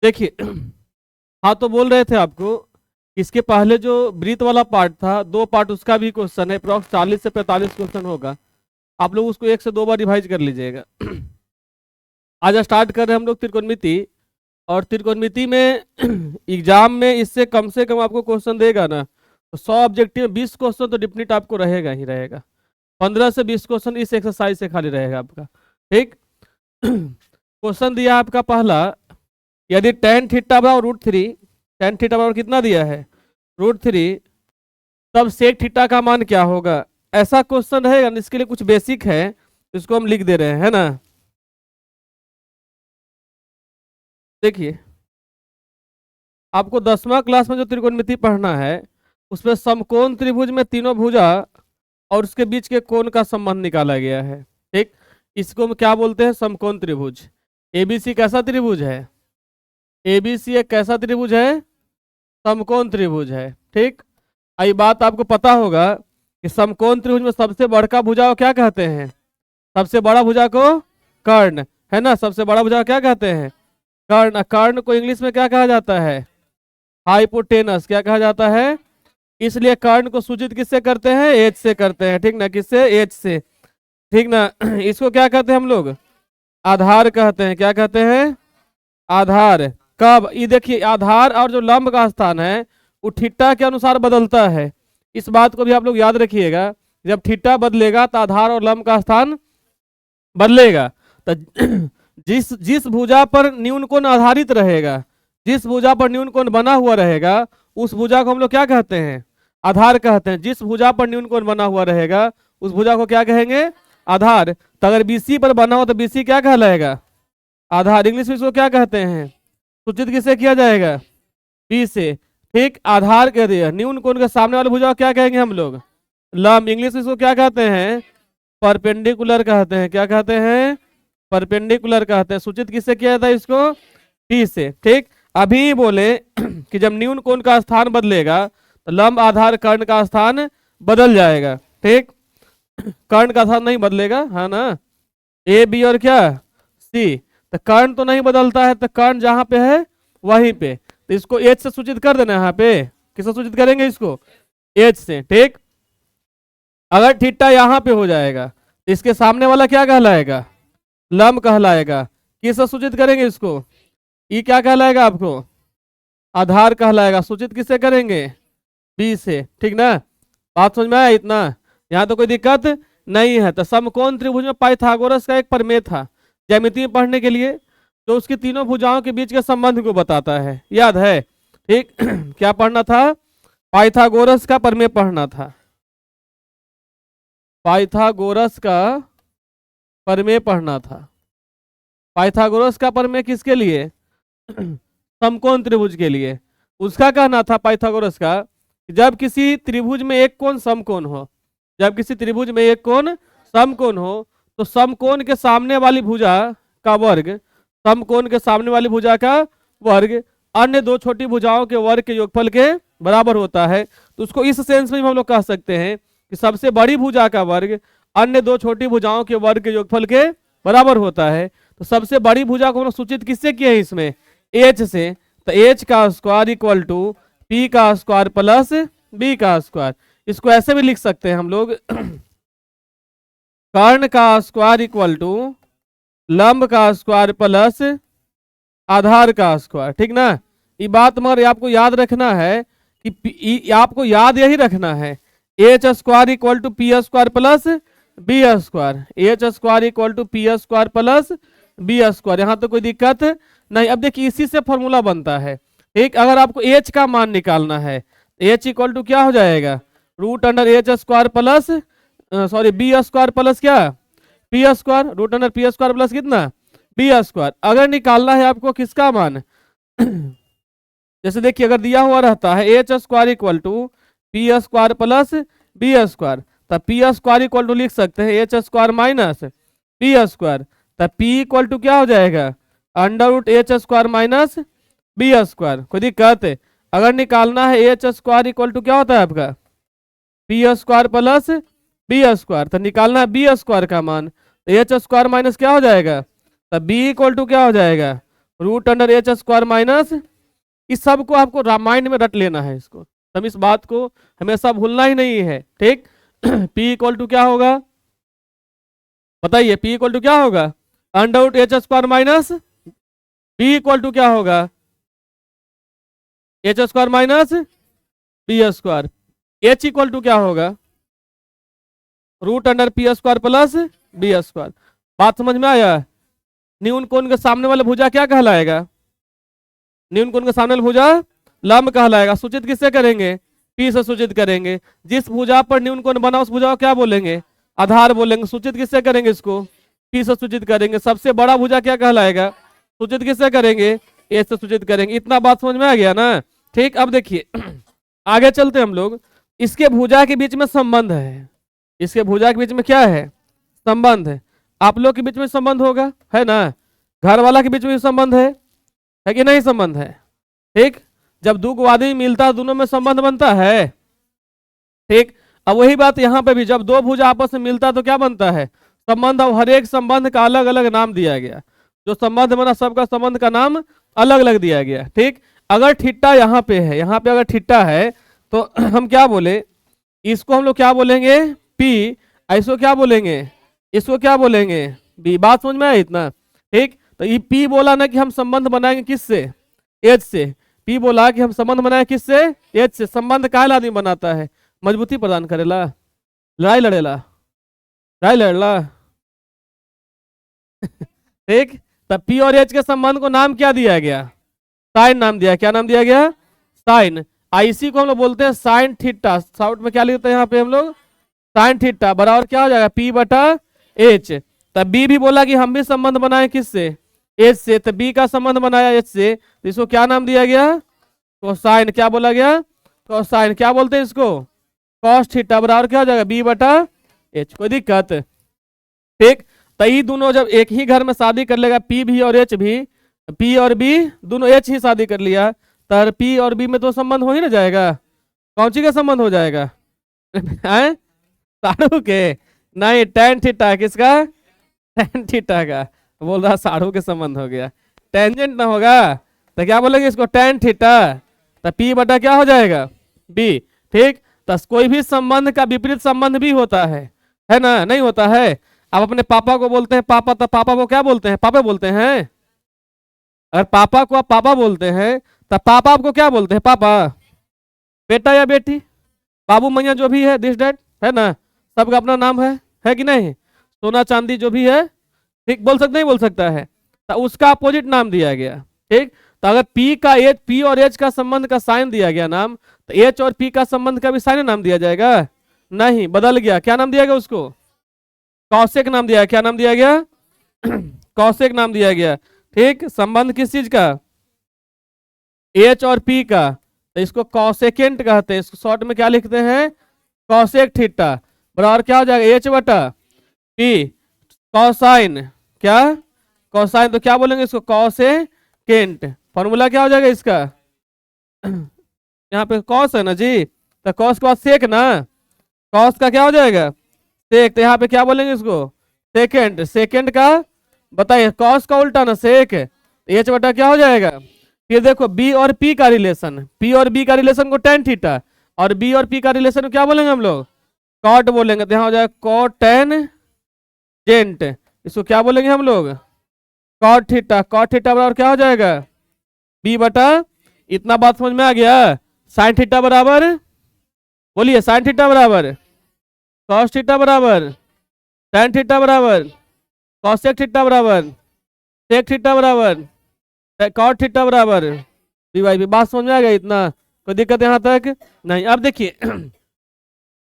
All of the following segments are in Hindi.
देखिए हाँ, तो बोल रहे थे आपको, इसके पहले जो ब्रीथ वाला पार्ट था, 2 पार्ट उसका भी क्वेश्चन है, अप्रॉक्स 40 से 45 क्वेश्चन होगा। आप लोग उसको 1 से 2 बार रिवाइज कर लीजिएगा। आज स्टार्ट कर रहे हैं हम लोग त्रिकोणमिति। और त्रिकोणमिति में एग्जाम में इससे कम से कम आपको क्वेश्चन देगा ना, तो 100 ऑब्जेक्टिव में 20 क्वेश्चन तो डिफिनिट आपको रहेगा ही रहेगा। 15 से 20 क्वेश्चन इस एक्सरसाइज से खाली रहेगा आपका। ठीक। क्वेश्चन दिया आपका पहला, यदि tan थीटा बराबर √3, tan थीटा बराबर कितना दिया है √3, तब sec थीटा का मान क्या होगा। ऐसा क्वेश्चन रहेगा, इसके लिए कुछ बेसिक है, इसको हम लिख दे रहे हैं, है ना। देखिए आपको 10वां क्लास में जो त्रिकोणमिति पढ़ना है, उसमें समकोण त्रिभुज में तीनों भुजा और उसके बीच के कोण का संबंध निकाला गया है। ठीक। इसको हम क्या बोलते हैं, समकोण त्रिभुज। एबीसी कैसा त्रिभुज है, एबीसी एक कैसा त्रिभुज है, समकोण त्रिभुज है। ठीक। ये बात आपको पता होगा कि समकोण त्रिभुज में सबसे बड़का भुजा को क्या कहते हैं, सबसे बड़ा भुजा को कर्ण, है ना। सबसे बड़ा भुजा को क्या कहते हैं, कर्ण। कर्ण को इंग्लिश में क्या कहा जाता है, हाइपोटेनस। क्या कहा जाता है, इसलिए कर्ण को सूचित किससे करते हैं, एच से करते हैं। ठीक ना, किससे, एच से। ठीक ना। इसको क्या कहते हैं हम लोग, आधार कहते हैं। क्या कहते हैं, आधार। कब, ये देखिए आधार और जो लंब का स्थान है वो थीटा के अनुसार बदलता है। इस बात को भी आप लोग याद रखिएगा, जब थीटा बदलेगा तो आधार और लंब का स्थान बदलेगा। तो जिस जिस भुजा पर न्यून कोण आधारित रहेगा, जिस भुजा पर न्यून कोण बना हुआ रहेगा, उस भुजा को हम लोग क्या कहते हैं, आधार कहते हैं। जिस भुजा पर न्यून कोण बना हुआ रहेगा उस भुजा को क्या कहेंगे, आधार। तो अगर बीसी पर बना हो तो बीसी क्या कहलाएगा, आधार। इंग्लिश में इसको क्या कहते हैं, सूचित किससे किया जाएगा, बी से। ठीक। आधार कह दिया, न्यून कोण के सामने वाले भुजा को क्या कहेंगे हम लोग, लंब। इंग्लिश में इसको क्या कहते हैं, परपेंडिकुलर कहते हैं। क्या कहते हैं, परपेंडिकुलर कहते हैं। सूचित किससे किया जाता है इसको, टी से। ठीक। अभी बोले कि जब न्यून कोण का स्थान बदलेगा तो लंब आधार कर्ण का स्थान बदल जाएगा। ठीक। कर्ण का स्थान नहीं बदलेगा, है ना। ए बी और क्या, सी। तो कर्ण तो नहीं बदलता है, तो कर्ण जहां पे है वहीं पे, तो इसको एच से सूचित कर देना। यहाँ पे किससे सूचित करेंगे इसको, एच से। ठीक। अगर थीटा यहाँ पे हो जाएगा तो इसके सामने वाला क्या कहलाएगा, लंब कहलाएगा। किससे सूचित करेंगे इसको, ई क्या कहलाएगा आपको, आधार कहलाएगा। सूचित किससे करेंगे, बी से। ठीक ना, बात समझ में आया इतना, यहाँ तो कोई दिक्कत नहीं है। तो समकोण त्रिभुज में पाइथागोरस का एक प्रमेय था ज्यामिति में पढ़ने के लिए, जो उसकी तीनों भुजाओं के बीच के संबंध को बताता है, याद है। ठीक। क्या पढ़ना था, पाइथागोरस का प्रमेय पढ़ना था। पाइथागोरस का प्रमेय पढ़ना था। पाइथागोरस का प्रमेय किसके लिए, समकोण त्रिभुज के लिए। उसका कहना था पाइथागोरस का, जब किसी त्रिभुज में एक कोण समकोण हो, जब किसी त्रिभुज में एक कोण समकोण हो, तो समकोण के सामने वाली भुजा का वर्ग, समकोण के सामने वाली भुजा का वर्ग अन्य दो छोटी भुजाओं के वर्ग के योगफल के बराबर होता है। तो उसको इस सेंस में हम लोग कह सकते हैं कि सबसे बड़ी भुजा का वर्ग अन्य दो छोटी भुजाओं के वर्ग के योगफल के बराबर होता है। तो सबसे बड़ी भुजा को हम लोग सूचित किससे किए हैं इसमें, एच से। तो एच का स्क्वायर इक्वल टू पी का स्क्वायर प्लस बी का स्क्वायर। इसको ऐसे भी लिख सकते हैं हम लोग, कर्ण का स्क्वायर इक्वल टू लंब का स्क्वायर प्लस आधार का स्क्वायर। ठीक ना। ये बात मगर आपको याद रखना है कि आपको याद यही रखना है, H square equal to P square plus B square, H square equal to P square plus B square. यहाँ तो कोई दिक्कत नहीं। अब देखिए इसी से फॉर्मूला बनता है। ठीक। अगर आपको एच का मान निकालना है, एच इक्वल टू क्या हो जाएगा, root under H square plus sorry B square plus क्या, P square, root under P square plus कितना, बी स्क्वायर। अगर निकालना है आपको किसका मान, जैसे देखिए अगर दिया हुआ रहता है H square equal to P square plus B square, तब पी स्क्वायर इक्वल टू लिख सकते हैं H square minus B square. तब पी इक्वल टू क्या हो जाएगा, under root H square minus B square. कोई दिक्कत है, अगर निकालना है एच स्क्वायर इक्वल टू क्या होता है आपका, P square plus B square. तो निकालना है बी स्क्वायर का मान, तो एच स्क्वायर माइनस क्या हो जाएगा, तब बी इक्वल टू क्या हो जाएगा, root under H square minus, इस सब को आपको रामायण में रट लेना है इसको, हम इस बात को हमेशा भूलना ही नहीं है, ठीक। P इक्वल टू क्या होगा बताइए, P इक्वल टू क्या होगा, under root H square minus, P equal to क्या होगा, H square minus B square, H equal to क्या होगा, root under P square plus B square. बात समझ में आया। न्यून कोण के सामने वाला भुजा क्या कहलाएगा, न्यून कोण के सामने वाला भुजा लंब कहलाएगा। सूचित किससे करेंगे, पी से सूचित करेंगे। जिस भुजा पर न्यून कोण बना उस भुजा को क्या बोलेंगे, आधार बोलेंगे। सूचित किससे करेंगे, इसको पी से सूचित करेंगे। सबसे बड़ा भुजा क्या कहलाएगा, सूचित किससे करेंगे, ए से सूचित करेंगे। इतना बात समझ में आ गया ना, ठीक। अब देखिए आगे चलते हम लोग। इसके भुजा के बीच में संबंध है, इसके भुजा के बीच में क्या है, संबंध है। आप लोग के बीच में संबंध होगा, है ना, घर वाला के बीच में संबंध है कि नहीं, संबंध है, ठीक। जब दो आदमी मिलता है दोनों में संबंध बनता है, ठीक। अब वही बात यहाँ पे भी, जब दो भुजा आपस में मिलता है तो क्या बनता है, संबंध। अब हर एक संबंध का अलग अलग नाम दिया गया, जो संबंध बना सबका संबंध का नाम अलग अलग दिया गया, ठीक। अगर ठिट्टा यहाँ पे है, यहाँ पे अगर ठिट्टा है तो हम क्या बोले, इसको हम लोग क्या बोलेंगे, पी। इसको क्या बोलेंगे, इसको क्या बोलेंगे, बी। बात समझ में आया इतना, ठीक। तो ये पी बोला ना कि हम संबंध बनाएंगे किससे, एच से। पी बोला कि हम संबंध बनाए किससे, एच से। संबंध काहे आदमी बनाता है, मजबूती प्रदान करेला, लड़ाई लड़ेला, लड़ाई लड़ेला ठीक। तब पी और एच के संबंध को नाम क्या दिया गया, साइन नाम दिया। क्या नाम दिया गया, साइन। आईसी को हम लोग बोलते हैं साइन थीटा। साउट में क्या लिखते हैं यहाँ पे हम लोग, साइन थीटा बराबर क्या हो जाएगा, पी बटा एच। तब बी भी बोला कि हम भी संबंध बनाए किससे, एच से। तो बी का संबंध बनाया एच से, तो इसको क्या नाम दिया गया, कोसाइन। क्या बोला गया, कोसाइन। क्या बोलते हैं इसको, कॉस थीटा बराबर क्या हो जाएगा, बी बटा एच। कोई दिक्कत, ठीक। तो ये दोनों जब एक ही घर में शादी कर लेगा, पी भी और एच भी, पी और बी दोनों एच ही शादी कर लिया, तो पी और बी में तो संबंध हो ही ना जाएगा। कौन सी का संबंध हो जाएगा हैं, साढ़ू के नहीं, टेन थीटा। किसका, टेन थीटा का। बोल रहा साढ़ू के संबंध हो गया, टेंजेंट ना होगा तो क्या बोलेंगे इसको, टेन थीटा। तो पी बटा क्या हो जाएगा, बी, ठीक। तो कोई भी संबंध का विपरीत संबंध भी होता है ना, नहीं होता है। आप अपने पापा को बोलते हैं पापा, तो पापा को क्या बोलते हैं, पापा बोलते हैं। अगर पापा को आप पापा बोलते हैं तब पापा आपको क्या बोलते हैं, पापा। बेटा या बेटी, बाबू मैया जो भी है, दिस डैट, है ना, सबका अपना नाम है कि नहीं। सोना चांदी जो भी है, ठीक, बोल सकते नहीं बोल सकता है, तो उसका अपोजिट नाम दिया गया, ठीक। तो अगर पी का एच, पी और एच का संबंध का साइन दिया गया नाम, तो एच और पी का संबंध का भी साइन नाम दिया जाएगा, नहीं, बदल गया। क्या नाम दिया गया उसको, कौशिक नाम दिया। क्या नाम दिया गया कौशिक नाम दिया गया, ठीक। संबंध किस चीज का, एच और पी का, तो इसको कौसेकेंट कहते हैं। इसको शॉर्ट में क्या लिखते हैं, कौसेक थीटा बराबर क्या हो जाएगा, एच बटा पी कौसाइन। क्या, कौसाइन। तो क्या बोलेंगे इसको, कौसेकेंट। फॉर्मूला क्या हो जाएगा इसका, यहाँ पे कॉस है ना जी, तो कॉस के बाद सेक ना, कॉस का क्या हो जाएगा, सेक। तो यहाँ पे क्या बोलेंगे इसको, सेकेंड। सेकेंड का बताइए, कॉस का उल्टा ना सेक, एच बटा क्या हो जाएगा। फिर देखो बी और पी का रिलेशन, पी और बी का रिलेशन को टेन थीटा, और बी और पी का रिलेशन को क्या बोलेंगे हम लोग, कॉट बोलेंगे। तो यहाँ हो जाएगा कॉट टेन जेंट। इसको क्या बोलेंगे हम लोग, कॉट थीटा। कॉट थीटा बराबर क्या हो जाएगा, बी बटा। इतना बात समझ में आ गया। साइन थीटा बराबर, बोलिए, साइन थीटा बराबर कॉस थीटा बराबर टेन थीटा बराबर कॉसेक थीटा बराबर सेक थीटा बराबर कॉट थीटा बराबर बी बाई बी। बात समझ में आ गया इतना, कोई दिक्कत यहाँ तक नहीं। अब देखिए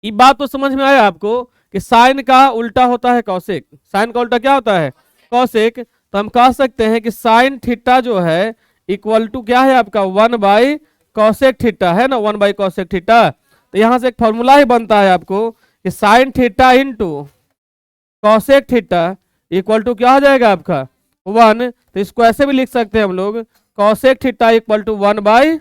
ये बात तो समझ में आया आपको कि साइन का उल्टा होता है कौशिक। साइन का उल्टा क्या होता है, कौशिक। तो हम कह सकते हैं कि साइन थीटा जो है इक्वल टू क्या है आपका, 1 कौशिक थीटा, है ना, 1 कौशिक थीटा। तो यहां से एक फॉर्मूला ही बनता है आपको कि sine theta into cosec theta equal to क्या हो जाएगा आपका 1। तो इसको ऐसे भी लिख सकते हैं हम लोग, cosec theta equal to 1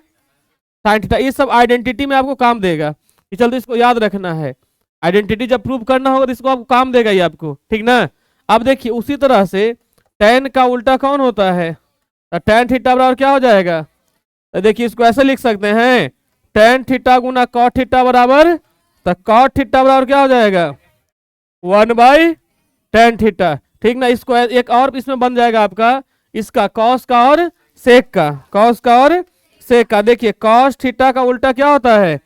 sine theta. ये सब आइडेंटिटी में आपको काम देगा, कि चलते इसको याद रखना है। आइडेंटिटी जब प्रूव करना होगा तो इसको आपको काम देगा ये आपको, ठीक ना। अब देखिए उसी तरह से टेन का उल्टा कौन होता है, तो tan थीटा बराबर क्या हो जाएगा? तो देखिए इसको ऐसे लिख सकते हैं, tan थीटा गुना cot थीटा बराबर, तो cot थीटा बराबर क्या हो जाएगा? 1/tan theta. ठीक ना, इसको एक और इसमें बन जाएगा आपका, इसका cos का और sec का, cos का और sec का। देखिए cos थीटा का उल्टा क्या होता है?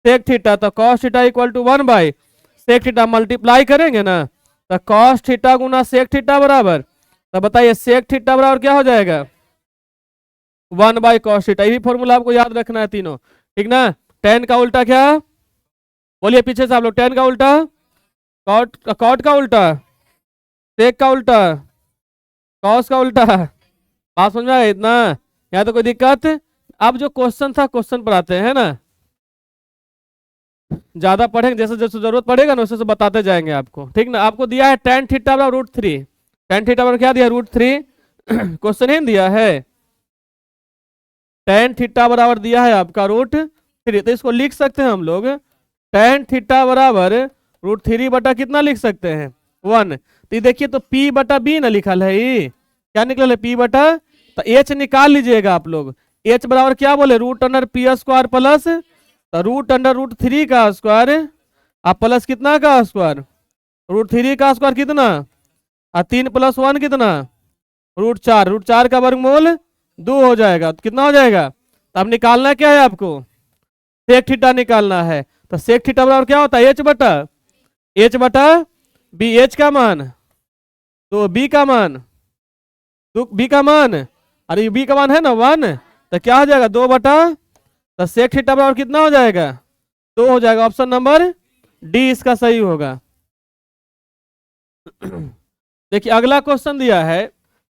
sec theta. तो cos theta equal to 1/sec theta, multiply करेंगे ना, तो cos थीटा गुना sec थीटा बराबर, तो बताइए sec थीटा बराबर क्या हो जाएगा? 1/cos theta. यही फॉर्मूला आपको याद रखना है तीनों, ठीक ना। tan का उल्टा क्या? बोलिए पीछे से आप लोग, tan का उल्टा cot, cot का उल्टा sec का उल्टा cos का उल्टा। बात समझ में आया इतना? यहाँ तो कोई दिक्कत? अब जो क्वेश्चन था क्वेश्चन पर आते हैं ना, ज्यादा पढ़ेंगे जैसे जैसे जरूरत पड़ेगा ना वैसे बताते जाएंगे आपको, ठीक ना। आपको दिया है tan थीटा बराबर √3, tan थीटा बराबर क्या दिया? √3। क्वेश्चन ही दिया है, tan थीटा बराबर दिया है आपका √3। तो इसको लिख सकते हैं हम लोग, tan थीटा बराबर √3 बटा कितना लिख सकते हैं? 1। तो ये देखिए, तो p बटा b ना लिखल है, ये क्या निकल है? p बटा, तो h निकाल लीजिएगा आप लोग। h बराबर क्या बोले? √p² प्लस, तो √√3 का स्क्वायर अब प्लस कितना का स्क्वायर? √3 का स्क्वायर कितना? 3 + 1 कितना? √4, √4 का वर्गमूल 2 हो जाएगा। तो कितना हो जाएगा? तो अब निकालना क्या है आपको? सेक थीटा निकालना है। तो सेक थीटा बराबर क्या होता है? h बटा b। h का मान, तो b का मान, तो b का मान, अरे b का मान है ना 1, तो क्या हो जाएगा? 2 बटा, तो सेक थीटा बराबर कितना हो जाएगा? 2 हो जाएगा। ऑप्शन नंबर डी इसका सही होगा। देखिए अगला क्वेश्चन दिया है,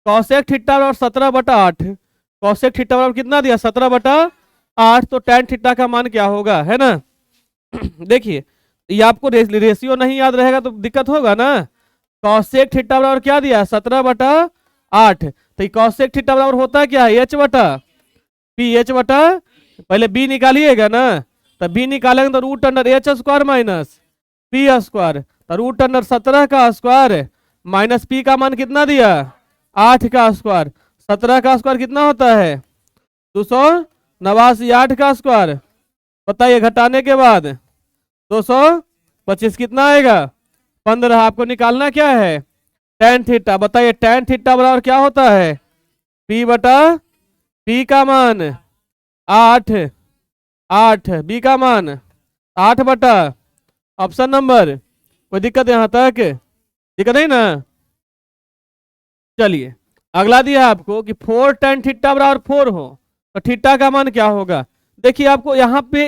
कॉसेक थीटा बराबर 17/8। कॉसेक थीटा बराबर कितना दिया? 17/8। तो tan थीटा का मान क्या होगा, है ना। देखिए ये आपको रेशियो नहीं याद रहेगा तो दिक्कत होगा ना। कॉसेक थीटा बराबर क्या दिया? 17/8। तो कॉसेक थीटा बराबर होता है क्या? h बटा p। h बटा, पहले b निकालिएगा ना, तो b निकालेंगे तो √h² माइनस p²। तो √17 का स्क्वायर माइनस p का मान कितना दिया? 8 का स्क्वायर। 17 का स्क्वायर कितना होता है? 289। 8 का स्क्वायर बताइए, घटाने के बाद 225 कितना आएगा? 15। आपको निकालना क्या है? tan theta. बताइए tan थीटा बराबर क्या होता है? p बटा p का मान 8, 8 b का मान 8 बटा, ऑप्शन नंबर, कोई दिक्कत यहाँ तक? दिक्कत नहीं ना। चलिए अगला दिया है आपको कि 4 tan थीटा बराबर 4 हो, तो थीटा का मान क्या होगा? देखिए आपको यहाँ पे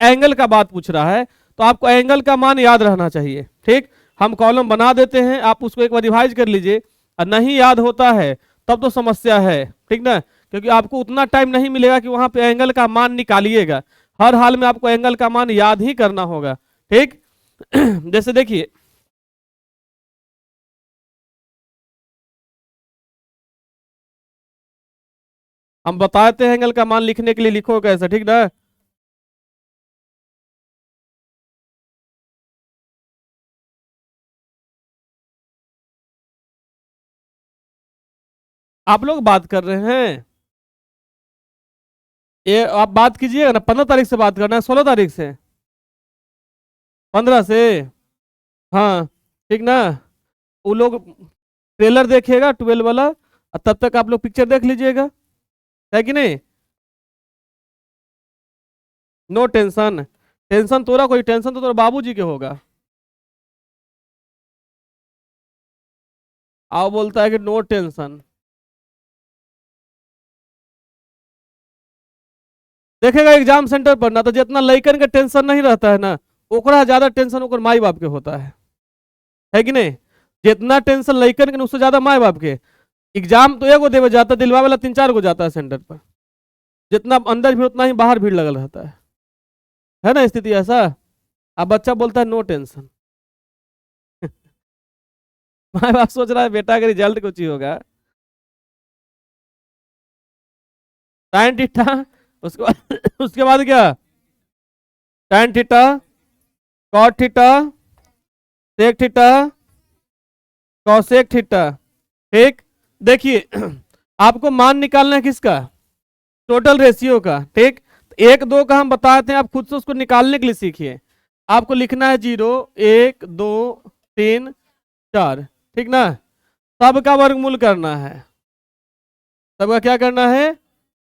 एंगल का बात पूछ रहा है, तो आपको एंगल का मान याद रहना चाहिए। ठीक, हम कॉलम बना देते हैं, आप उसको एक बार रिवाइज कर लीजिए। और नहीं याद होता है तब तो समस्या है, ठीक ना, क्योंकि आपको उतना टाइम नहीं मिलेगा कि वहां पे एंगल का मान निकालिएगा। हर हाल में आपको एंगल का मान याद ही करना होगा। ठीक। जैसे देखिए हम बताते हैं एंगल का मान लिखने के लिए, लिखो कैसे, ठीक ना। आप लोग बात कर रहे हैं, ये आप बात कीजिएगा ना, 15 तारीख से बात करना है, 16 तारीख से, 15 से। हाँ ठीक ना। वो लोग ट्रेलर देखेगा 12 वाला, और तब तक आप लोग पिक्चर देख लीजिएगा, है कि नहीं। No tension. टेंशन तोरा, कोई टेंशन तो तोरा बाबूजी के होगा। आओ बोलता है कि नो टेंशन। देखेगा एग्जाम सेंटर पर ना, तो जितना लइकन के टेंशन नहीं रहता है ना, ओकरा ज्यादा टेंशन ओकर माई बाप के होता है कि नहीं। जितना टेंशन लइकन के उससे ज्यादा माई बाप के। एग्जाम तो एगो देवे जाता, दिलवा वाला 3-4 गो जाता है सेंटर पर। जितना अंदर भीड़ उतना ही बाहर भीड़ लगल रहता है ना स्थिति ऐसा। अब बच्चा बोलता है नो टेंशन। माई बाप सोच रहा है बेटा का रिजल्ट कुछ ही होगा। tan थीटा, उसके बाद उसके बाद क्या? tan theta, cot theta, sec theta, cosec theta. ठीक, देखिए आपको मान निकालना है किसका? टोटल रेशियो का। ठीक, 1 2 का हम बताए थे, आप खुद से उसको निकालने के लिए सीखिए। आपको लिखना है 0 1 2 3 4, ठीक ना। सबका वर्गमूल करना है, सबका क्या करना है?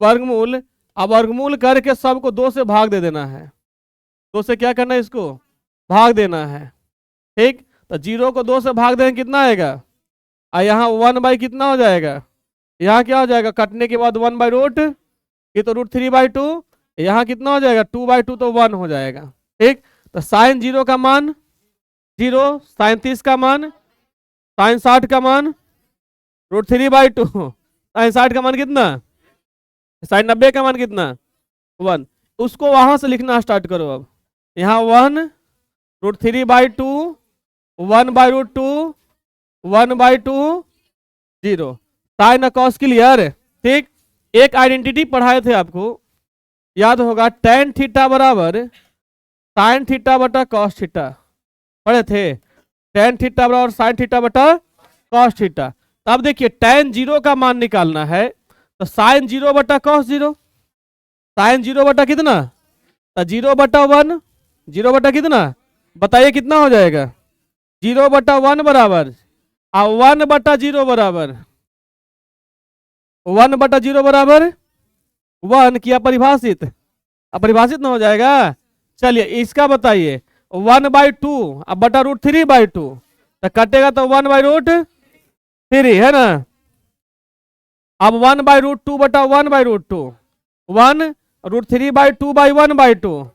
वर्गमूल। अब वर्गमूल करके सबको 2 से भाग दे देना है। 2 से क्या करना है? इसको भाग देना है। ठीक, तो 0 को 2 से भाग देंगे कितना आएगा? और यहाँ 1 बाई कितना हो जाएगा? यहाँ क्या हो जाएगा? कटने के बाद 1 बाई रूट, ये तो √3/2। यहाँ कितना हो जाएगा? 2/2, तो 1 हो जाएगा। ठीक, तो साइन 0 का मान 0, साइन 30 का मान, साइन 60 का मान √3/2, साइन 60 का मान कितना? साइन 90 का मान कितना? 1। उसको वहां से लिखना स्टार्ट करो। अब यहाँ 1 √3/2, 1/2, 1/2, 0, साइन कॉस क्लियर। ठीक, एक आइडेंटिटी पढ़ाए थे आपको, याद होगा, tan थीटा बराबर साइन थीटा बटा कॉस थीटा, पढ़े थे। tan थीटा बराबर साइन थीटा बटा कॉस थीटा। तो अब देखिए tan 0 का मान निकालना है, तो साइन 0 बटा कॉस 0, साइन 0 बटा कितना? तो 0 बटा 1, 0 बटा कितना? बताइए कितना हो जाएगा? 0 बटा 1 बराबर, और 1 बटा 0 बराबर, 1 बटा 0 बराबर 1 किया परिभाषित, अपरिभाषित ना हो जाएगा। चलिए इसका बताइए, 1/2 अब बटा √3/2, तो कटेगा तो 1/√3 है ना। अब 1/√2 बटा 1/√2, 1 √3/2/1/2,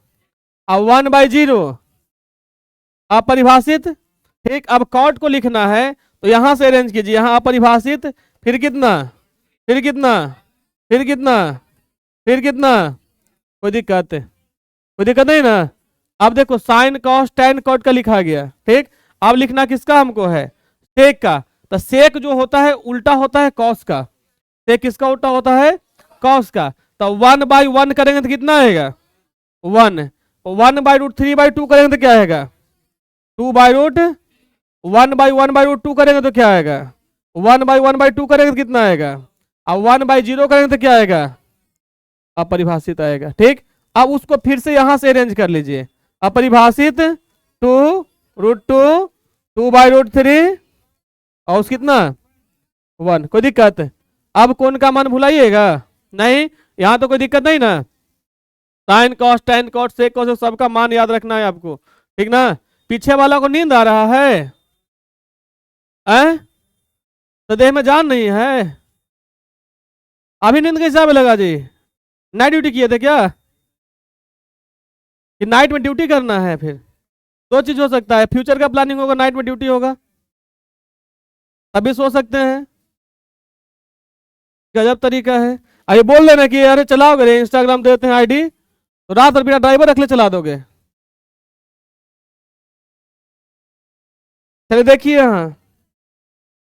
अब 1/0 अपरिभाषित। ठीक, अब कॉट को लिखना है, तो यहां से अरेंज कीजिए, यहां अपरिभाषित, फिर कितना, फिर कितना, फिर कितना, फिर कितना, कोई दिक्कत, कोई दिक्कत नहीं ना। अब देखो साइन कॉस टैन कॉट का लिखा गया। ठीक, अब लिखना किसका हमको है? सेक का। तो सेक जो होता है उल्टा होता है कॉस का, सेक किसका उल्टा होता है? कॉस का। तो 1/1 करेंगे तो कितना आएगा? 1। 1/√3/2 करेंगे तो क्या आएगा? 2/1/1/2 करेंगे तो क्या आएगा? 1/1/2 करेंगे तो कितना आएगा? अब 1/0 करेंगे तो क्या आएगा? अपरिभाषित आएगा। ठीक, अब उसको फिर से यहां से अरेंज कर लीजिए, अपरिभाषित 2√2, 2/√3 और उस कितना 1, कोई दिक्कत? अब कौन का मान भुलाइएगा नहीं, यहां तो कोई दिक्कत नहीं ना। Sine cos tan cos sec cos सबका मान याद रखना है आपको, ठीक ना। पीछे वाला को नींद आ रहा है? तो देह में जान नहीं है? अभी नींद कैसे आने लगा जी? नाइट ड्यूटी किए थे क्या कि नाइट में ड्यूटी करना है? फिर दो चीज हो सकता है, फ्यूचर का प्लानिंग होगा, नाइट में ड्यूटी होगा, तभी सो सकते हैं। गजब तरीका है। अरे बोल देना कि अरे चलाओगे रे, इंस्टाग्राम देते हैं आईडी, तो रात भर बिना ड्राइवर रख ले चला दोगे। चलिए देखिए, यहाँ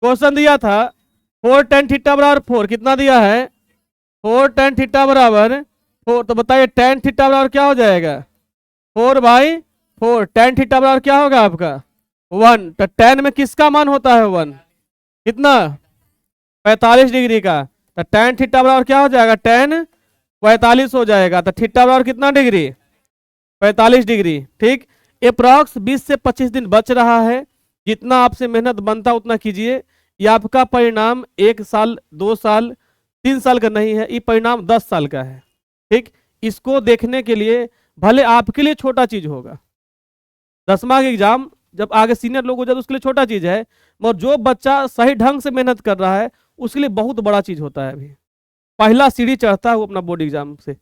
क्वेश्चन दिया था 4 tan थीटा बराबर 4, कितना दिया है? 4 tan थीटा बराबर 4, तो बताइए tan थीटा बराबर क्या हो जाएगा? 4/4। tan थीटा बराबर क्या होगा आपका? 1। तो tan में किसका मान होता है 1? कितना? 45 डिग्री का। तो tan थीटा बराबर क्या हो जाएगा? tan 45 हो जाएगा। तो थीटा बराबर कितना डिग्री? 45 डिग्री। ठीक, अप्रॉक्स 20 से 25 दिन बच रहा है, जितना आपसे मेहनत बनता उतना कीजिए। ये आपका परिणाम 1 साल 2 साल 3 साल का नहीं है, ये परिणाम 10 साल का है। ठीक, इसको देखने के लिए भले आपके लिए छोटा चीज होगा, 10वां का एग्जाम जब आगे सीनियर लोग हो जाए तो उसके लिए छोटा चीज है, मगर जो बच्चा सही ढंग से मेहनत कर रहा है उसके लिए बहुत बड़ा चीज होता है। अभी पहला सीढ़ी चढ़ता है वो अपना बोर्ड एग्जाम से,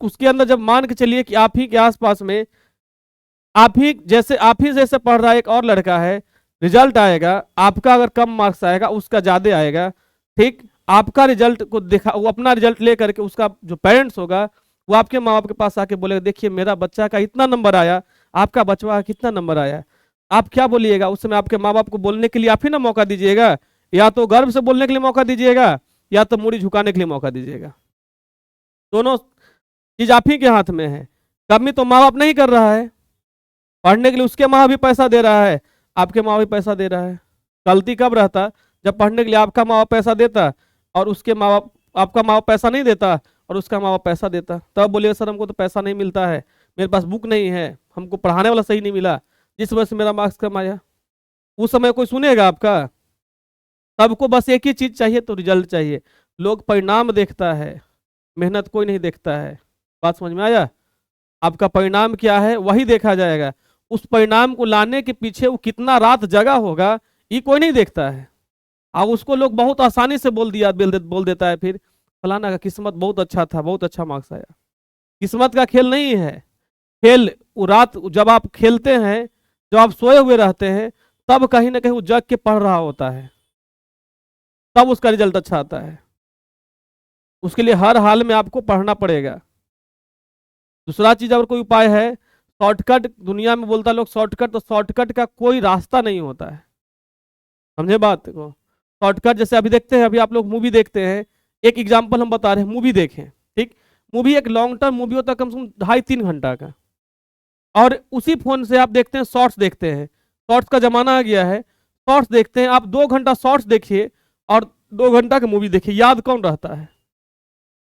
उसके अंदर जब मान के चलिए कि आप ही के आसपास में आप ही जैसे पढ़ रहा है एक और लड़का है, रिजल्ट आएगा, आपका अगर कम मार्क्स आएगा उसका ज्यादा आएगा। ठीक, आपका रिजल्ट को देखा, वो अपना रिजल्ट ले करके उसका जो पेरेंट्स होगा वो आपके माँ बाप के पास आके बोलेगा देखिए मेरा बच्चा का इतना नंबर आया, आपका बच्चा का कितना नंबर आया। आप क्या बोलिएगा उस समय? आपके माँ बाप को बोलने के लिए आप ही ना मौका दीजिएगा, या तो गर्व से बोलने के लिए मौका दीजिएगा, या तो मुड़ी झुकाने के लिए मौका दीजिएगा। दोनों चीज आप ही के हाथ में है। कमी तो माँ बाप नहीं कर रहा है, पढ़ने के लिए उसके माँ भी पैसा दे रहा है, आपके माँ भी पैसा दे रहा है। गलती कब रहता? जब पढ़ने के लिए आपका माँ बाप पैसा देता और उसके माँ बाप, आपका माँ बाप पैसा नहीं देता और उसका माँ बाप पैसा देता, तब बोलिए सर हमको तो पैसा नहीं मिलता है, मेरे पास बुक नहीं है, हमको पढ़ाने वाला सही नहीं मिला, जिस वजह से मेरा मार्क्स कम आया। उस समय कोई सुनेगा आपका? सबको बस एक ही चीज चाहिए, तो रिजल्ट चाहिए। लोग परिणाम देखता है, मेहनत कोई नहीं देखता है। बात समझ में आया? आपका परिणाम क्या है वही देखा जाएगा, उस परिणाम को लाने के पीछे वो कितना रात जगा होगा ये कोई नहीं देखता है। अब उसको लोग बहुत आसानी से बोल देता है, फिर फलाना का किस्मत बहुत अच्छा था, बहुत अच्छा मार्क्स आया। किस्मत का खेल नहीं है। खेल वो रात जब आप खेलते हैं, जब आप सोए हुए रहते हैं, तब कहीं ना कहीं वो जग के पढ़ रहा होता है, तब उसका रिजल्ट अच्छा आता है। उसके लिए हर हाल में आपको पढ़ना पड़ेगा। दूसरा चीज और कोई उपाय है? शॉर्टकट दुनिया में बोलता है लोग शॉर्टकट, तो शॉर्टकट का कोई रास्ता नहीं होता है। समझे बात को? शॉर्टकट जैसे अभी देखते हैं, अभी आप लोग मूवी देखते हैं, एक एग्जांपल हम बता रहे हैं, मूवी देखें, ठीक? मूवी एक लॉन्ग टर्म मूवी होता है, कम से कम 2.5-3 घंटा का, और उसी फोन से आप देखते हैं, शॉर्ट्स देखते हैं। शॉर्ट्स का जमाना आ गया है, शॉर्ट्स देखते हैं आप। 2 घंटा शॉर्ट्स देखिए और 2 घंटा की मूवी देखिए, याद कौन रहता है?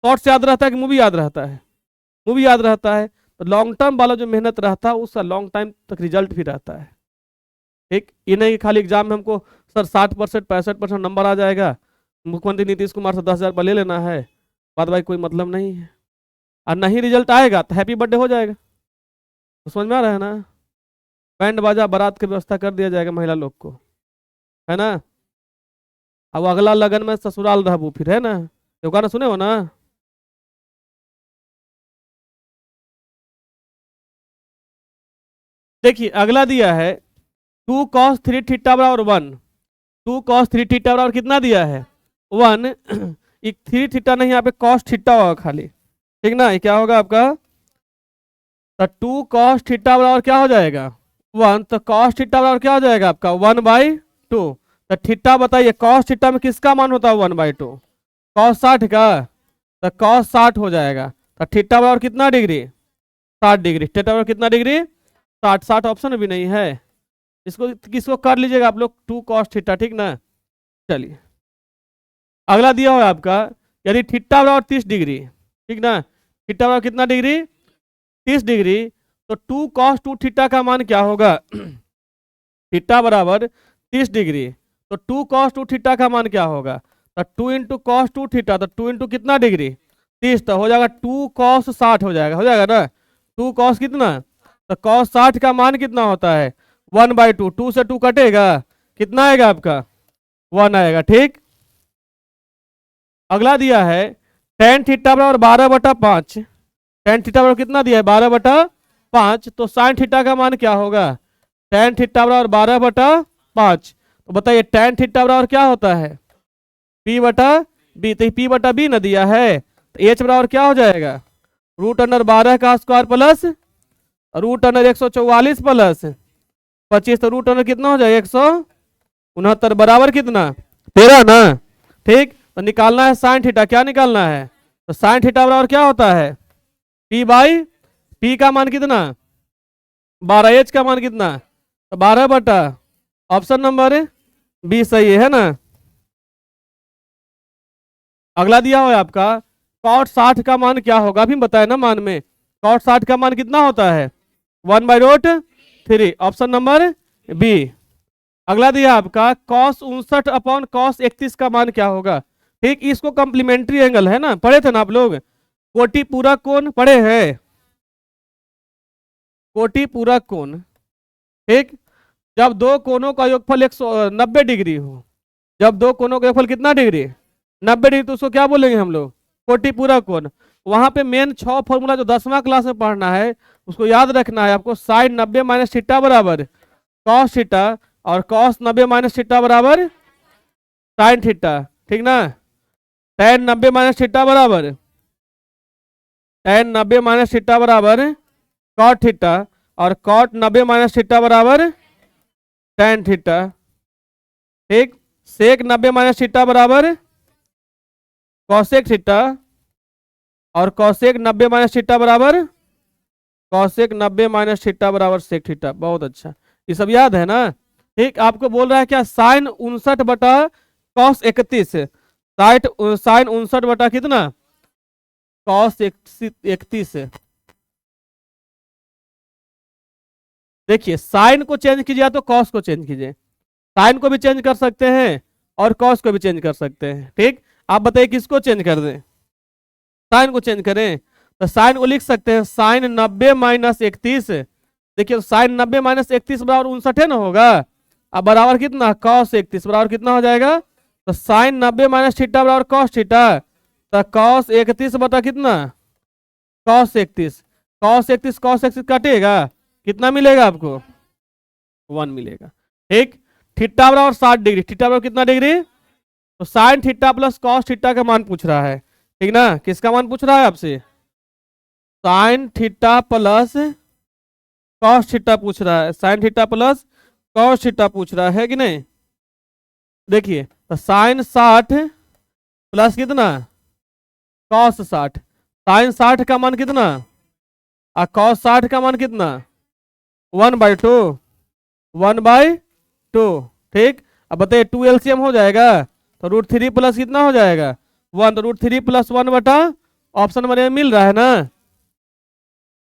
शॉर्ट्स याद रहता है कि मूवी याद रहता है? मूवी याद रहता है। तो लॉन्ग टर्म वाला जो मेहनत रहता है उसका लॉन्ग टाइम तक रिजल्ट भी रहता है। ठीक, ये नहीं कि खाली एग्जाम में हमको सर 60% 65% नंबर आ जाएगा, मुख्यमंत्री नीतीश कुमार से 10,000 रुपये ले लेना है, बाद भाई कोई मतलब नहीं है। और नहीं रिजल्ट आएगा तो हैप्पी बर्थडे हो जाएगा। तो समझ में आ रहा है ना? बैंड बाजा बारात की व्यवस्था कर दिया जाएगा महिला लोग को, है ना? अब अगला लगन में ससुराल रहबू फिर, है ना? ये गाना सुने हो ना? देखिए अगला दिया है 2 cos 3 थीटा बराबर 1। 2 cos 3 थीटा बराबर कितना दिया है? 1। एक 3 थीटा नहीं, यहाँ पे कॉस थीटा होगा खाली, ठीक ना? ये क्या होगा आपका? तो 2 cos 3 बराबर क्या हो जाएगा? 1। तो cos थीटा बराबर क्या हो जाएगा आपका? 1/2। तो थीटा बताइए, cos थीटा में किसका मान होता है 1/2? cos 60 का। तो cos 60 हो जाएगा। तो थीटा बराबर कितना डिग्री? 60 डिग्री। थीटा बराबर कितना डिग्री? 60। 60 ऑप्शन भी नहीं है। इसको किसको कर लीजिएगा आप लोग? 2 cos थीटा, ठीक ना? चलिए अगला दिया हुआ है आपका, यदि थीटा बराबर 30 डिग्री, ठीक ना? थीटा बराबर कितना डिग्री? 30 डिग्री। तो 2 cos 2 थीटा का मान क्या होगा? थीटा बराबर 30 डिग्री, तो 2 cos 2 थीटा का मान क्या होगा? तो 2 × cos 2 थीटा, तो 2 इंटू कितना डिग्री? 30, तो हो जाएगा 2 cos 60 हो जाएगा ना? 2 cos कितना? तो cos 60 का मान कितना होता है? 1/2। 2 से 2 कटेगा, कितना आएगा आपका? 1 आएगा, ठीक। अगला दिया है tan थीटा बराबर 12/5। tan थीटा बराबर कितना दिया है? 12/5। तो sin थीटा का मान क्या होगा? tan थीटा बराबर 12/5। तो बताइए tan थीटा बराबर क्या होता है? P/B। तो P/B न दिया है, तो H बराबर क्या हो जाएगा? √12 का स्क्वायर प्लस √144 प्लस 25। तो √1 कितना हो जाएगा? 169 बराबर कितना? 13 ना? ठीक। तो निकालना है साइन थीटा। क्या निकालना है? तो साइन थीटा बराबर क्या होता है? P/P का मान कितना? 12। H का मान कितना? तो 12 ऑप्शन नंबर बी सही है ना? अगला दिया हुआ है आपका cot 60 का मान क्या होगा? अभी बताया ना मान में। cot 60 का मान कितना होता है? 1/√3, ऑप्शन नंबर बी। अगला दिया आपका cos 59/cos 31 का मान क्या होगा? ठीक, इसको कंप्लीमेंट्री एंगल है ना, पढ़े थे ना आप लोग? कोटि पूरक कोण पढ़े हैं? कोटि पूरक कोण, ठीक। जब दो कोणों का योगफल 190 डिग्री हो, जब दो कोणों का योगफल कितना डिग्री? 90 डिग्री, तो उसको क्या बोलेंगे हम लोग? कोटि पूरक कोण। वहां पे मेन 6 फॉर्मूला जो 10वां क्लास में पढ़ना है उसको याद रखना है आपको। साइन 90 माइनस थीटा बराबर कॉस थीटा, और कॉस 90 माइनस थीटा बराबर साइन थीटा, ठीक ना? tan 90 माइनस थीटा बराबर tan 90 माइनस थीटा बराबर कॉट थीटा, और कॉट 90 माइनस थीटा बराबर tan थीटा, ठीक। सेक 90 माइनस थीटा बराबर कॉसेक थीटा, और कॉसेक 90 माइनस थीटा बराबर कॉसेक 90 माइनस थीटा बराबर सेक थीटा। बहुत अच्छा, ये सब याद है ना? ठीक। आपको बोल रहा है क्या? Sign 59/cos 31। साइन 59 बटा कितना कॉस 31 है। देखिए साइन को चेंज कीजिए या तो कॉस को चेंज कीजिए, साइन को भी चेंज कर सकते हैं और कॉस को भी चेंज कर सकते हैं। ठीक, आप बताइए किसको चेंज कर दें, साइन को चेंज करें तो साइन को लिख सकते हैं साइन 90 माइनस 31। देखिए साइन 90 माइनस 31 बराबर 59 है ना होगा, अब बराबर कितना कॉस 31 बराबर कितना हो जाएगा, तो साइन 90 माइनस थीटा बराबर कॉस थीटा, तो कॉस 31 बता कितना कॉस 31, कॉस 31 काटिएगा कितना मिलेगा आपको 1 मिलेगा। ठीक, थीटा बराबर 60 डिग्री, थीटा बराबर कितना डिग्री, तो sine theta plus cos theta का मान पूछ रहा है। ठीक ना, किसका मान पूछ रहा है आपसे, sine theta plus cos theta पूछ रहा है, sine theta plus cos theta पूछ रहा है कि नहीं। देखिए तो साइन 60 प्लस कितना कॉस 60, साइन 60 का मान कितना और कॉस 60 का मान कितना 1/2, 1/2। ठीक, अब बताइए 2 LCM हो जाएगा तो √3 प्लस कितना हो जाएगा 1, तो √3 प्लस 1 बटा ऑप्शन में मिल रहा है ना।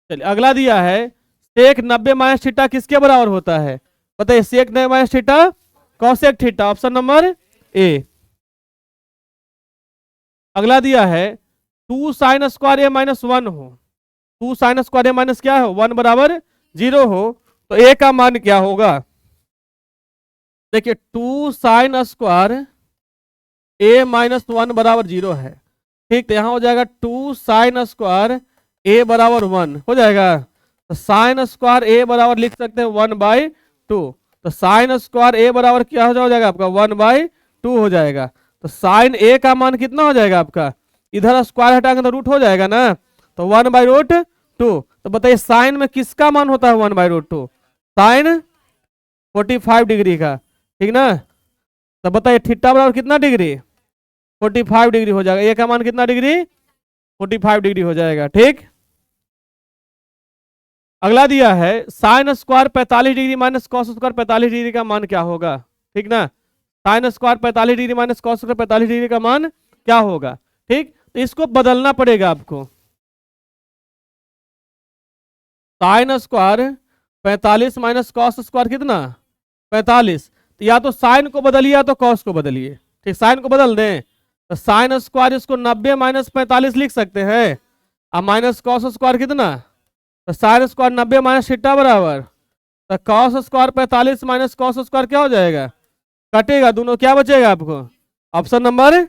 चलिए अगला दिया है सेक 90 माइनस थीटा किसके बराबर होता है, बताइए सेक 90 minus theta cosec theta, option number A. अगला दिया है 2 साइन स्क्वायर ए माइनस 1 हो, 2 साइन स्क्वायर ए माइनस क्या हो 1 बराबर 0 हो, तो ए का मान क्या होगा। देखिए 2 साइन स्क्वायर ए माइनस 1 बराबर 0 है। ठीक, तो यहां हो जाएगा 2 साइन स्क्वायर ए बराबर 1 हो जाएगा, तो साइन स्क्वायर ए बराबर लिख सकते हैं 1/2, तो साइन स्क्वायर ए बराबर क्या हो जाएगा आपका 1/2 हो जाएगा। तो साइन ए का मान कितना हो जाएगा आपका, इधर स्क्वायर हटाएंगे तो रूट हो जाएगा ना, तो 1/2। तो बताइए साइन में किसका मान होता है 1/2, साइन 45 डिग्री का। ठीक ना, तो बताइए थीटा बराबर कितना डिग्री 45 डिग्री हो जाएगा, ए का मान कितना डिग्री 45 डिग्री हो जाएगा। ठीक, अगला दिया है sine square 45 degree minus cos square 45 degree का मान क्या होगा। ठीक ना, sine square 45 degree minus cos square 45 degree का मान क्या होगा। ठीक, तो इसको बदलना पड़ेगा आपको, sine square 45 minus cos square कितना 45, तो या तो साइन को बदलिए या तो कॉस को बदलिए। ठीक, साइन को बदल दें तो साइन स्क्वायर इसको 90 माइनस 45 लिख सकते हैं, अब माइनस कॉस स्क्वायर कितना, तो साइन स्क्वायर 90 माइनस थीटा बराबर, तो cos square 45 minus cos square क्या हो जाएगा कटेगा, दोनों क्या बचेगा आपको ऑप्शन नंबर।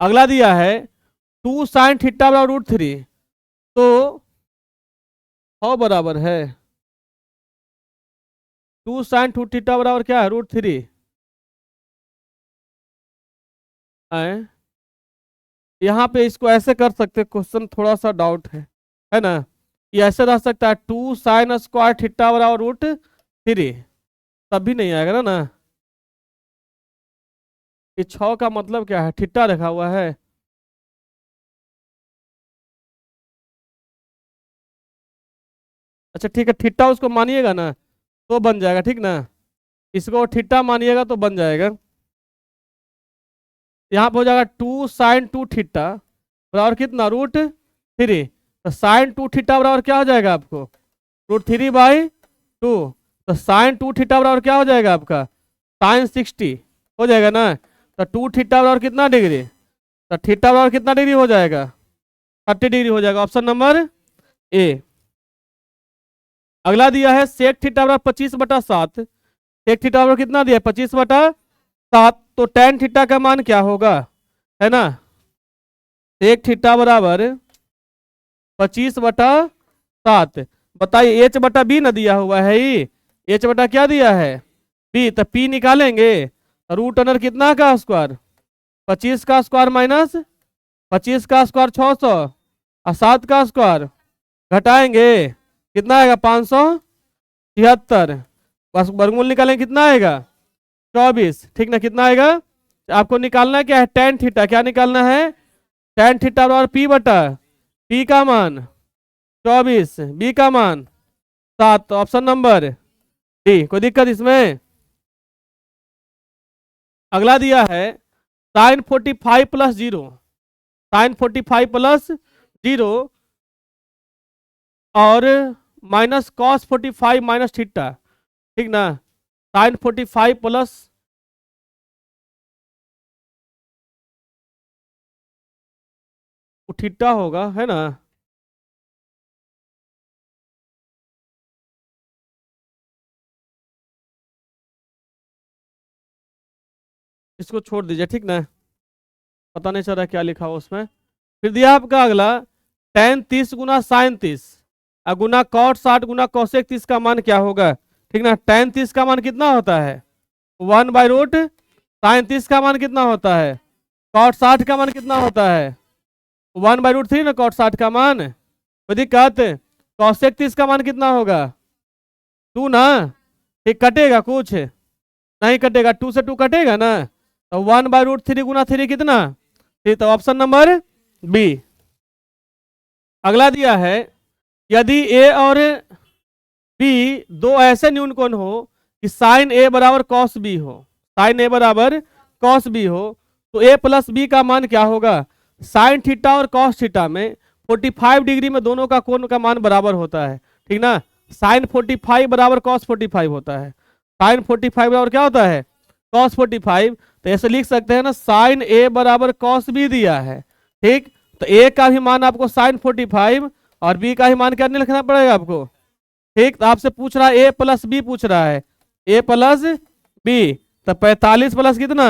अगला दिया है 2 साइन थीटा बराबर √3, तो हो बराबर है 2 साइन 2 थीटा बराबर क्या है √3 है। यहाँ पे इसको ऐसे कर सकते, क्वेश्चन थोड़ा सा डाउट है ना, ये ऐसे रह सकता है 2 साइन स्क्वायर थीटा बराबर √3, तब भी नहीं आएगा ना। ये 6 का मतलब क्या है, थीटा रखा हुआ है, अच्छा ठीक है थीटा उसको मानिएगा ना तो बन जाएगा। ठीक ना, इसको थीटा मानिएगा तो बन जाएगा, यहाँ पे हो जाएगा 2 साइन 2 थीटा बराबर कितना √3, तो साइन 2 थीटा बराबर क्या हो जाएगा आपको √3/2, तो साइन 2 थीटा बराबर क्या हो जाएगा आपका साइन 60 हो जाएगा ना, तो 2 थीटा बराबर कितना डिग्री, तो थीटा बराबर कितना डिग्री हो जाएगा 30 डिग्री हो जाएगा, ऑप्शन नंबर ए। अगला दिया है सेक थीटा बराबर 25/7, सेक थीटा बराबर कितना दिया 25/7, तो टेन थीटा का मान क्या होगा है ना, सेक थीटा बराबर 25/7, बताइए h/b ना दिया हुआ है, ये h बटा क्या दिया है b, तो p निकालेंगे रूट अंडर कितना का स्क्वायर 25 का स्क्वायर माइनस 25 का स्क्वायर 600 और 7 का स्क्वायर घटाएंगे कितना आएगा 573, बस वर्गमूल निकालेंगे कितना आएगा 24। ठीक ना, कितना आएगा आपको निकालना है क्या है टेन थीटा, क्या निकालना है टेन थीटा बराबर p का मान 24, b का मान 7, ऑप्शन नंबर डी। कोई दिक्कत इसमें। अगला दिया है साइन 45 प्लस 0, साइन 45 प्लस 0 और माइनस कॉस 45 माइनस थीटा, ठीक ना। साइन 45 प्लस थीटा होगा, है ना। इसको छोड़ दीजिए, ठीक ना, पता नहीं चल रहा क्या लिखा हुआ उसमें। फिर दिया आपका अगला tan 30 गुना साइन 30 गुना कॉट 60 गुना कोसेक 30 का मान क्या होगा, ठीक ना। tan 30 का मान कितना होता है 1/रूट, साइन 30 का मान कितना होता है, कॉट 60 का मान कितना होता है 1/√3 ना, कॉट 60 का मान। कोई दिक्कत, कोसेक 30 का मान कितना होगा 2 ना, ठीक। कटेगा कुछ नहीं कटेगा, 2 से 2 कटेगा ना, तो 1/√3 गुना 3 कितना, ठीक। तो ऑप्शन नंबर बी। अगला दिया है यदि ए और बी दो ऐसे न्यूनकोण हो कि साइन ए बराबर कॉस बी हो, साइन ए बराबर कॉस बी हो, तो ए प्लस बी का मान क्या होगा। साइन थीटा और कॉस थीटा में 45 डिग्री में दोनों का कोण का मान बराबर होता है, ठीक ना। साइन 45 बराबर कॉस 45 होता है, साइन 45 बराबर क्या होता है कॉस 45। तो ऐसे लिख सकते हैं ना, साइन ए बराबर कॉस बी दिया है, ठीक। तो ए का भी मान आपको साइन 45 और बी का ही मान क्या लिखना पड़ेगा आपको, ठीक। तो आपसे पूछ रहा है ए प्लस बी पूछ रहा है, ए प्लस बी, तो 45 प्लस कितना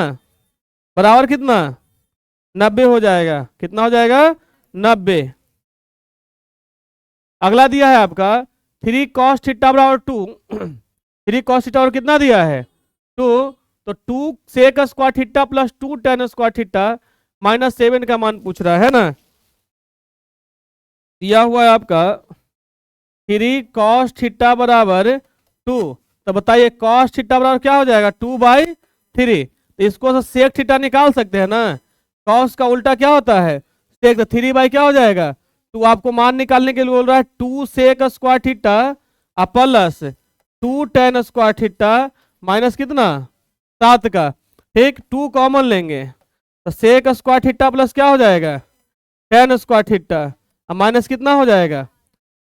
बराबर कितना 90 हो जाएगा, कितना हो जाएगा 90। अगला दिया है आपका 3 cos थीटा बराबर 2 3 cos थीटा और कितना दिया है 2, तो 2 sec square theta plus 2 tan square theta minus 7 का मान पूछ रहा है ना। दिया हुआ है आपका 3 cos थीटा बराबर 2, तो बताइए cos थीटा बराबर क्या हो जाएगा 2/3। तो इसको से सेक थीटा निकाल सकते हैं ना, cos का उल्टा क्या होता है सेक, तो 3 क्या हो जाएगा। तो आपको मान निकालने के लिए बोल रहा है 2 sec square theta plus 2 tan square theta minus कितना 7 का, ठीक। 2 कॉमन लेंगे तो सेक स्क्वायर थीटा प्लस क्या हो जाएगा tan स्क्वायर थीटा माइनस कितना हो जाएगा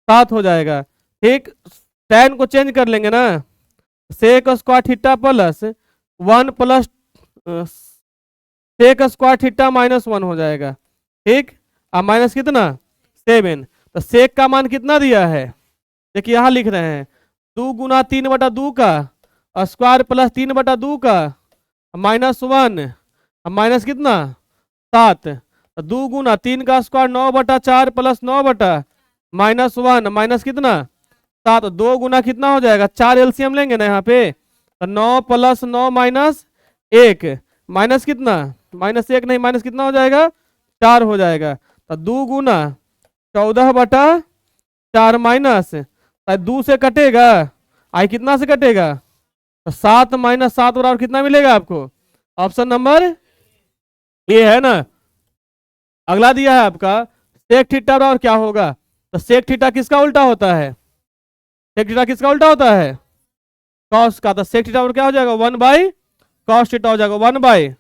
7 हो जाएगा, ठीक। tan को चेंज कर लेंगे ना, sec square theta plus 1 plus sec square theta minus 1 हो जाएगा, ठीक। अब माइनस कितना 7, तो सेक का मान कितना दिया है, देखिए यहाँ लिख रहे हैं 2 गुना 3/2 का स्क्वायर प्लस 3/2 का माइनस 1 माइनस कितना 7, 2 गुना 3 का स्क्वायर 9/4 प्लस 9 बटा माइनस 1 माइनस कितना 7, 2 गुना कितना हो जाएगा 4 एलसीएम लेंगे ना यहाँ पे, तो 9 प्लस 9 माइनस 1 माइनस कितना माइनस 1 नहीं माइनस कितना हो जाएगा 4 हो जाएगा। तो 2 गुना 14/4 माइनस 2 से कटेगा आई कितना से कटेगा, तो 7 माइनस 7 बराबर कितना मिलेगा आपको, ऑप्शन नंबर ये है ना। अगला दिया है आपका सेक थीटा बराबर क्या होगा, तो सेक थीटा किसका उल्टा होता है, सेक थीटा किसका उल्टा होता है कॉस का, तो सेक थीटा क्या हो जाएगा 1/cos थीटा हो जाएगा 1/,